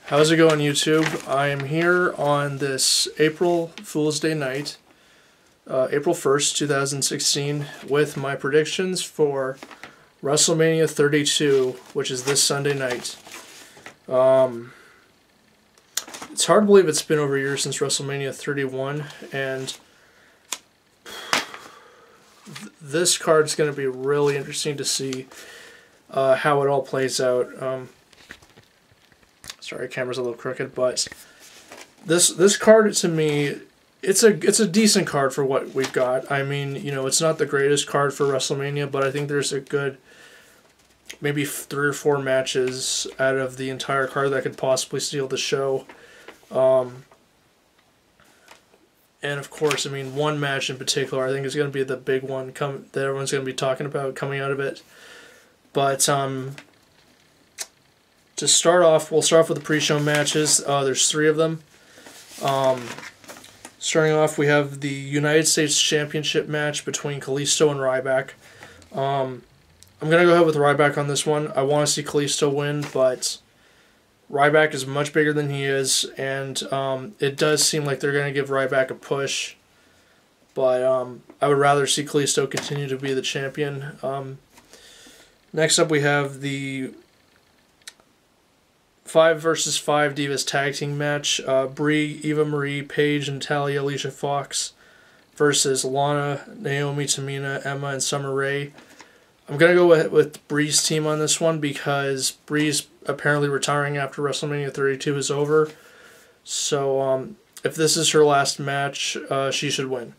How's it going, YouTube? I am here on this April Fool's Day night, April 1st, 2016, with my predictions for WrestleMania 32, which is this Sunday night. It's hard to believe it's been over a year since WrestleMania 31, and this card's going to be really interesting to see how it all plays out. Sorry, camera's a little crooked, but this card to me, it's a decent card for what we've got. I mean, you know, it's not the greatest card for WrestleMania, but I think there's a good maybe 3 or 4 matches out of the entire card that could possibly steal the show. And of course, I mean, one match in particular I think is going to be the big one that everyone's going to be talking about coming out of it. But to start off, we'll start off with the pre-show matches. There's 3 of them. Starting off, we have the United States Championship match between Kalisto and Ryback. I'm going to go ahead with Ryback on this one. I want to see Kalisto win, but Ryback is much bigger than he is, and it does seem like they're going to give Ryback a push. But I would rather see Kalisto continue to be the champion. Next up, we have the 5 versus 5 Divas tag team match. Brie, Eva Marie, Paige, Natalya, Alicia Fox versus Lana, Naomi, Tamina, Emma, and Summer Rae. I'm going to go with Brie's team on this one because Brie's apparently retiring after WrestleMania 32 is over. So if this is her last match, she should win.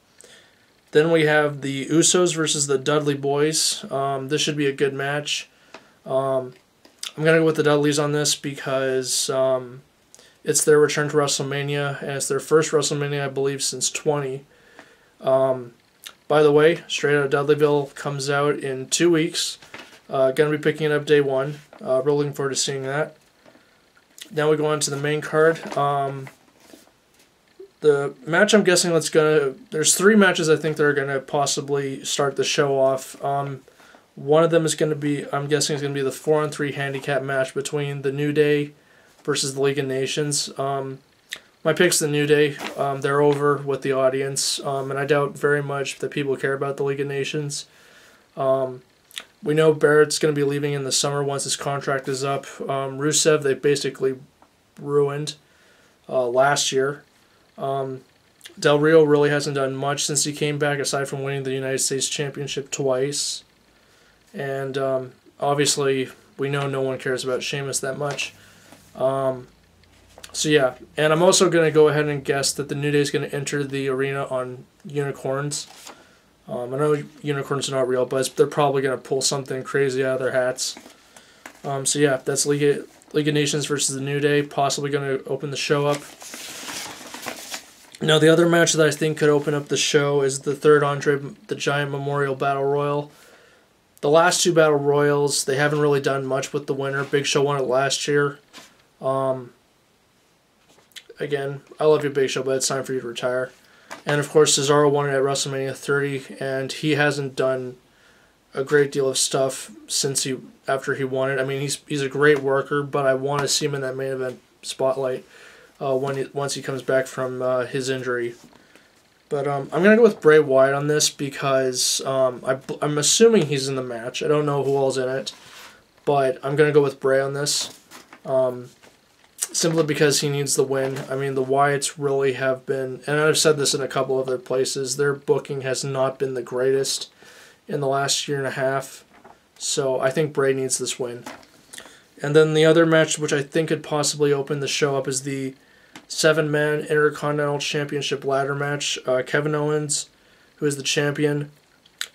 Then we have the Usos versus the Dudley Boyz. This should be a good match. I'm going to go with the Dudleys on this because it's their return to WrestleMania, and it's their first WrestleMania, I believe, since 20. By the way, Straight Outta Dudleyville comes out in 2 weeks. Going to be picking it up day 1. Really looking forward to seeing that. Now we go on to the main card. The match I'm guessing there's 3 matches I think that are going to possibly start the show off. One of them is going to be, I'm guessing, is going to be the 4-on-3 handicap match between the New Day versus the League of Nations. My pick's the New Day. They're over with the audience, and I doubt very much that people care about the League of Nations. We know Barrett's going to be leaving in the summer once his contract is up. Rusev, they basically ruined last year. Del Rio really hasn't done much since he came back, aside from winning the United States Championship twice. And obviously, we know no one cares about Sheamus that much. So yeah, and I'm also going to go ahead and guess that the New Day is going to enter the arena on unicorns. I know unicorns are not real, but they're probably going to pull something crazy out of their hats. So yeah, that's League of Nations versus the New Day, possibly going to open the show up. Now, the other match that I think could open up the show is the 3rd Andre the Giant Memorial Battle Royal. The last 2 Battle Royals, they haven't really done much with the winner. Big Show won it last year. Again, I love you, Big Show, but it's time for you to retire. And, of course, Cesaro won it at WrestleMania 30, and he hasn't done a great deal of stuff after he won it. I mean, he's a great worker, but I want to see him in that main event spotlight once he comes back from his injury. But I'm going to go with Bray Wyatt on this because I'm assuming he's in the match. I don't know who all's in it, but I'm going to go with Bray on this. Simply because he needs the win. I mean, the Wyatts really have been, and I've said this in a couple other places, their booking has not been the greatest in the last year and a half. So I think Bray needs this win. And then the other match, which I think could possibly open the show up, is the 7-man Intercontinental Championship ladder match. Kevin Owens, who is the champion,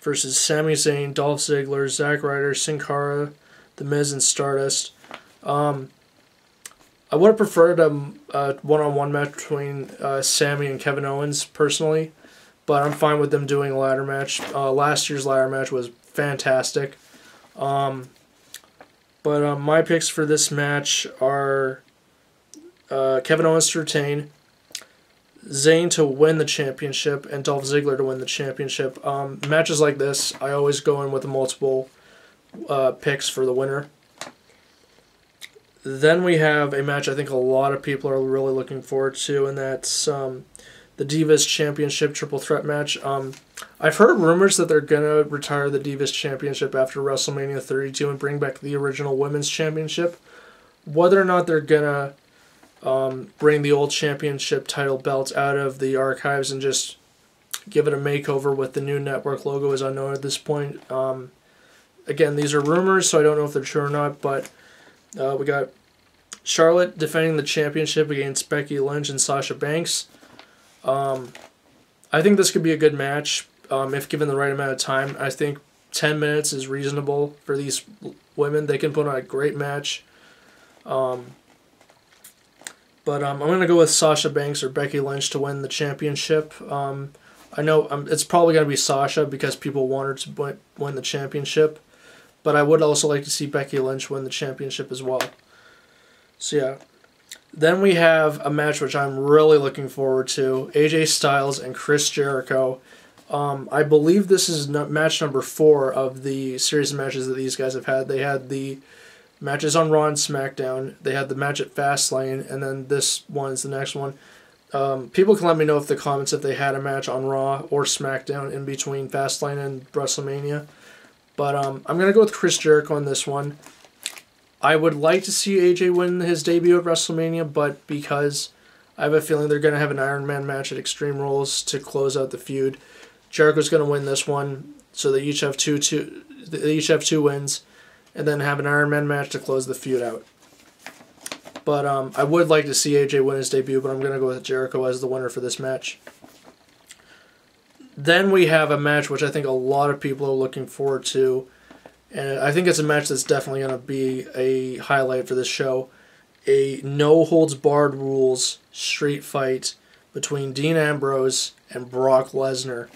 versus Sami Zayn, Dolph Ziggler, Zack, Ryder, Cara, The Miz, and Stardust. I would have preferred a one-on-one match between Sami and Kevin Owens, personally, but I'm fine with them doing a ladder match. Last year's ladder match was fantastic. But my picks for this match are Kevin Owens to retain, Zayn to win the championship, and Dolph Ziggler to win the championship. Matches like this, I always go in with multiple picks for the winner. Then we have a match I think a lot of people are really looking forward to, and that's the Divas Championship Triple Threat match. I've heard rumors that they're going to retire the Divas Championship after WrestleMania 32 and bring back the original Women's Championship. Whether or not they're going to bring the old championship title belt out of the archives and just give it a makeover with the new network logo is unknown at this point. Again, these are rumors, so I don't know if they're true or not, but we got Charlotte defending the championship against Becky Lynch and Sasha Banks. I think this could be a good match if given the right amount of time. I think 10 minutes is reasonable for these women. They can put on a great match. But I'm going to go with Sasha Banks or Becky Lynch to win the championship. I know it's probably going to be Sasha because people want her to win the championship. But I would also like to see Becky Lynch win the championship as well. So yeah. Then we have a match which I'm really looking forward to. AJ Styles and Chris Jericho. I believe this is match number 4 of the series of matches that these guys have had. They had the matches on Raw and SmackDown. They had the match at Fastlane, and then this one's the next one. People can let me know if the comments if they had a match on Raw or SmackDown in between Fastlane and WrestleMania. But I'm going to go with Chris Jericho on this one. I would like to see AJ win his debut at WrestleMania, but because I have a feeling they're going to have an Iron Man match at Extreme Rules to close out the feud, Jericho's going to win this one, so they each have two wins, and then have an Iron Man match to close the feud out. But I would like to see AJ win his debut, but I'm going to go with Jericho as the winner for this match. Then we have a match which I think a lot of people are looking forward to, and I think it's a match that's definitely going to be a highlight for this show. A no-holds-barred rules street fight between Dean Ambrose and Brock Lesnar.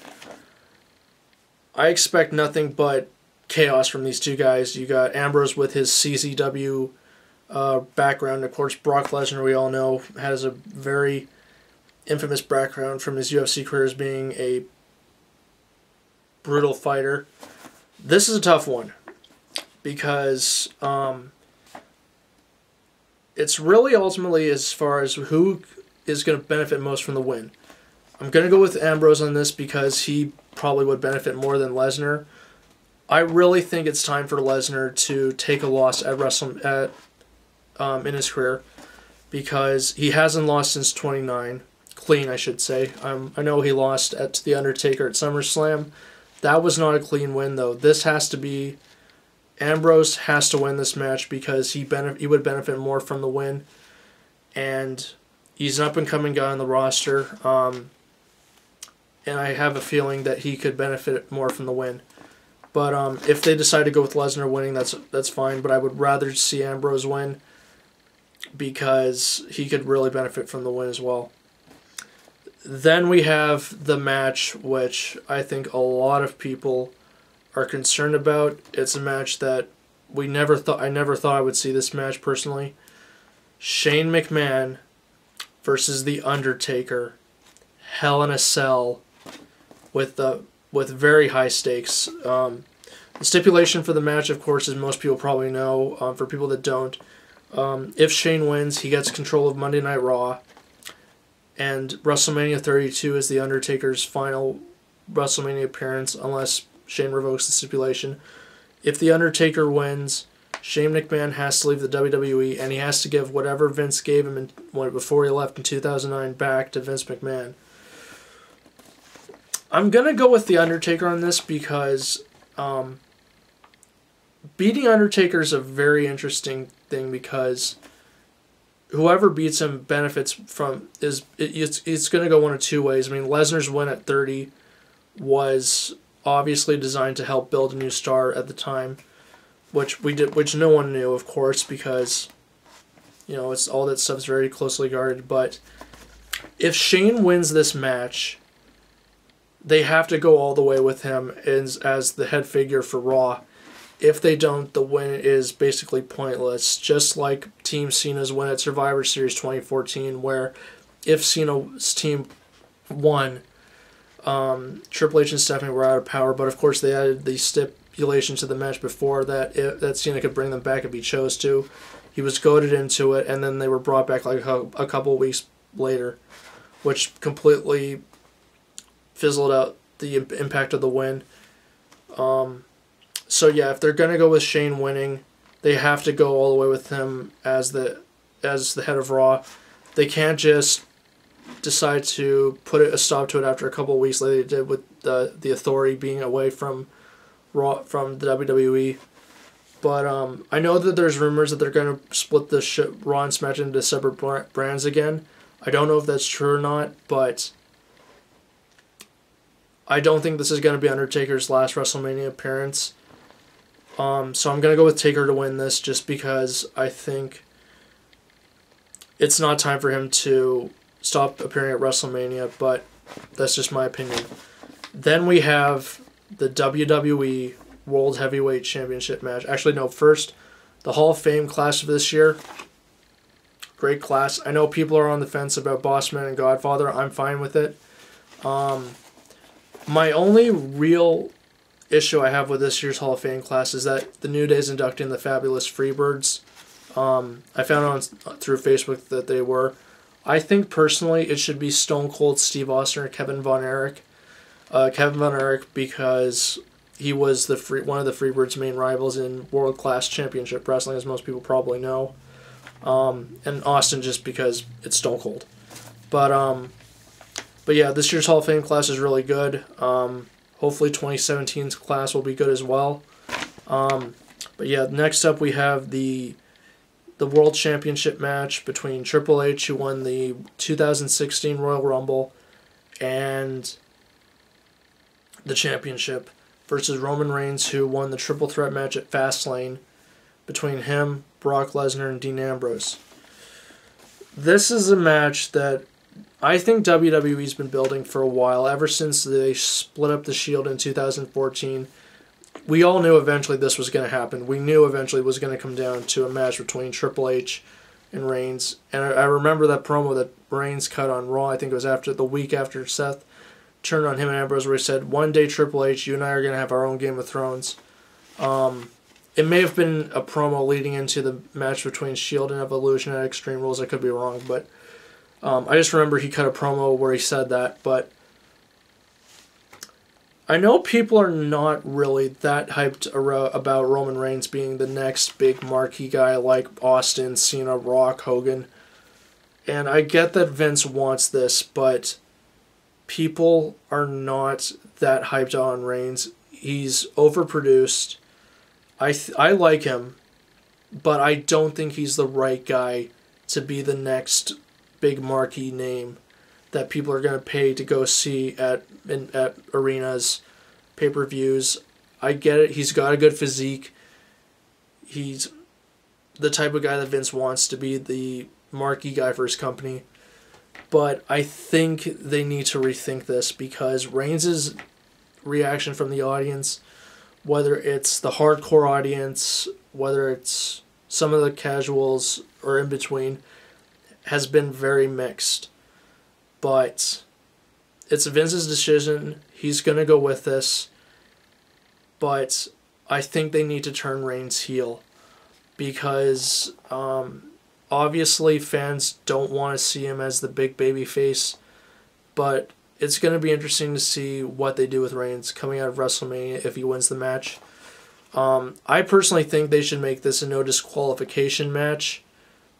I expect nothing but chaos from these two guys. You got Ambrose with his CZW background. Of course, Brock Lesnar, we all know, has a very infamous background from his UFC career as being a brutal fighter. This is a tough one because it's really ultimately as far as who is going to benefit most from the win. I'm going to go with Ambrose on this because he probably would benefit more than Lesnar. I really think it's time for Lesnar to take a loss at in his career because he hasn't lost since 29. Clean, I should say. I know he lost to The Undertaker at SummerSlam. That was not a clean win, though. This has to be... Ambrose has to win this match because he would benefit more from the win. And he's an up-and-coming guy on the roster. And I have a feeling that he could benefit more from the win. But if they decide to go with Lesnar winning, that's fine. But I would rather see Ambrose win because he could really benefit from the win as well. Then we have the match which I think a lot of people are concerned about. It's a match that I never thought I would see this match personally. Shane McMahon versus The Undertaker. Hell in a Cell with very high stakes. The stipulation for the match, of course, as most people probably know, for people that don't, if Shane wins, he gets control of Monday Night Raw. And WrestleMania 32 is The Undertaker's final WrestleMania appearance, unless Shane revokes the stipulation. If The Undertaker wins, Shane McMahon has to leave the WWE, and he has to give whatever Vince gave him before he left in 2009 back to Vince McMahon. I'm going to go with The Undertaker on this because beating Undertaker is a very interesting thing because whoever beats him benefits from it's going to go one of two ways. I mean, Lesnar's win at 30 was obviously designed to help build a new star at the time, which no one knew, of course, because it's all that stuff's very closely guarded. But if Shane wins this match, they have to go all the way with him as the head figure for Raw. If they don't, the win is basically pointless. Just like Team Cena's win at Survivor Series 2014, where if Cena's team won, Triple H and Stephanie were out of power. But of course, they added the stipulation to the match before that Cena could bring them back if he chose to. He was goaded into it, and then they were brought back like a couple weeks later, which completely fizzled out the impact of the win. So yeah, if they're gonna go with Shane winning, they have to go all the way with him as the head of Raw. They can't just decide to put a stop to it after a couple of weeks like they did with the Authority being away from Raw, from the WWE. But I know that there's rumors that they're going to split the Raw and SmackDown into separate brands again. I don't know if that's true or not, but I don't think this is going to be Undertaker's last WrestleMania appearance. So I'm going to go with Taker to win this just because I think it's not time for him to stop appearing at WrestleMania, but that's just my opinion. Then we have the WWE World Heavyweight Championship match. Actually, no, first, the Hall of Fame class of this year. Great class. I know people are on the fence about Bossman and Godfather. I'm fine with it. My only real issue I have with this year's Hall of Fame class is that the New Day's inducting the Fabulous Freebirds. I found on through Facebook that they were. I think personally it should be Stone Cold Steve Austin or Kevin Von Erich. Kevin Von Erich because he was one of the Freebirds' main rivals in World Class Championship Wrestling, as most people probably know. And Austin just because it's Stone Cold. But yeah, this year's Hall of Fame class is really good. Hopefully 2017's class will be good as well. But yeah, next up we have the World Championship match between Triple H, who won the 2016 Royal Rumble, and the championship, versus Roman Reigns, who won the triple threat match at Fastlane between him, Brock Lesnar, and Dean Ambrose. This is a match that I think WWE's been building for a while, ever since they split up the Shield in 2014. We all knew eventually this was going to happen. We knew eventually it was going to come down to a match between Triple H and Reigns. And I remember that promo that Reigns cut on Raw, I think it was the week after Seth turned on him and Ambrose, where he said, "One day, Triple H, you and I are going to have our own Game of Thrones." It may have been a promo leading into the match between Shield and Evolution at Extreme Rules. I could be wrong, but I just remember he cut a promo where he said that. But I know people are not really that hyped about Roman Reigns being the next big marquee guy like Austin, Cena, Rock, Hogan. And I get that Vince wants this, but people are not that hyped on Reigns. He's overproduced. I like him, but I don't think he's the right guy to be the next big marquee name that people are going to pay to go see at arenas, pay-per-views. I get it. He's got a good physique. He's the type of guy that Vince wants to be the marquee guy for his company. But I think they need to rethink this, because Reigns' reaction from the audience, whether it's the hardcore audience, whether it's some of the casuals or in between, has been very mixed. But it's Vince's decision. He's going to go with this. But I think they need to turn Reigns heel, because obviously fans don't want to see him as the big baby face, but it's going to be interesting to see what they do with Reigns coming out of WrestleMania if he wins the match. I personally think they should make this a no disqualification match,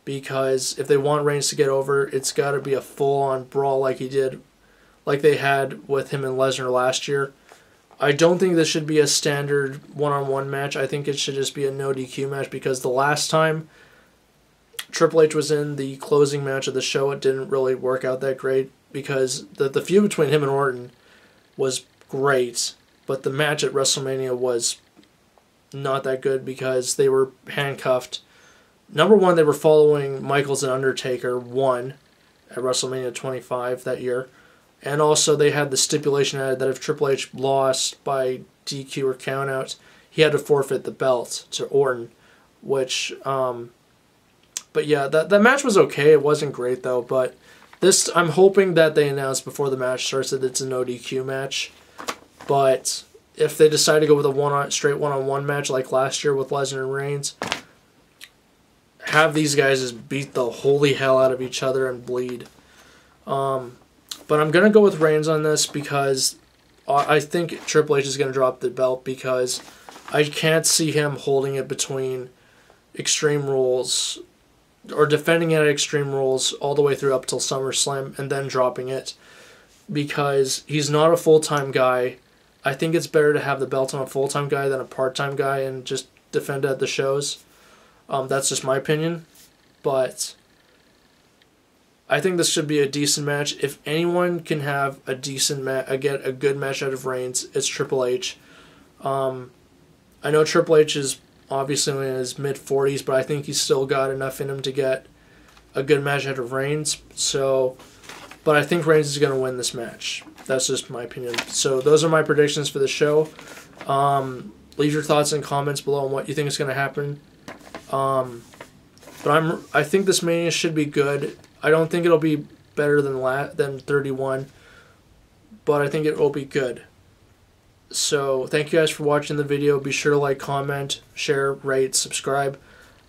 because if they want Reigns to get over, it's got to be a full-on brawl like they had with him and Lesnar last year. I don't think this should be a standard one-on-one match. I think it should just be a no DQ match, because the last time Triple H was in the closing match of the show, it didn't really work out that great, because the feud between him and Orton was great, but the match at WrestleMania was not that good because they were handcuffed. Number one, they were following Michaels and Undertaker won at WrestleMania 25 that year. And also they had the stipulation added that if Triple H lost by DQ or countout, he had to forfeit the belt to Orton, which, but yeah, that match was okay. It wasn't great though, but this, I'm hoping that they announce before the match starts that it's a no DQ match. But if they decide to go with a straight one-on-one match like last year with Lesnar and Reigns, have these guys just beat the holy hell out of each other and bleed. But I'm going to go with Reigns on this because I think Triple H is going to drop the belt because I can't see him holding it between Extreme Rules or defending it at Extreme Rules all the way through up till SummerSlam and then dropping it because he's not a full-time guy. I think it's better to have the belt on a full-time guy than a part-time guy and just defend it at the shows. That's just my opinion. But I think this should be a decent match. If anyone can have a decent get a good match out of Reigns, it's Triple H. I know Triple H is obviously in his mid-40s, but I think he's still got enough in him to get a good match out of Reigns. But I think Reigns is going to win this match. That's just my opinion. So those are my predictions for the show. Leave your thoughts and comments below on what you think is going to happen. But I think this Mania should be good. I don't think it'll be better than 31, but I think it will be good. So thank you guys for watching the video. Be sure to like, comment, share, rate, subscribe.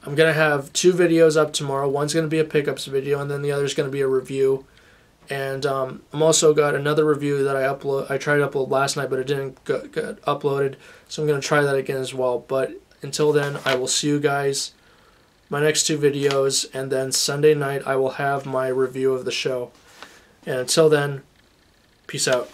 I'm going to have 2 videos up tomorrow. One's going to be a pickups video, and then the other's going to be a review. And I'm also got another review that I tried to upload last night, but it didn't get uploaded. So I'm going to try that again as well. But until then, I will see you guys my next 2 videos, and then Sunday night I will have my review of the show. And until then, peace out.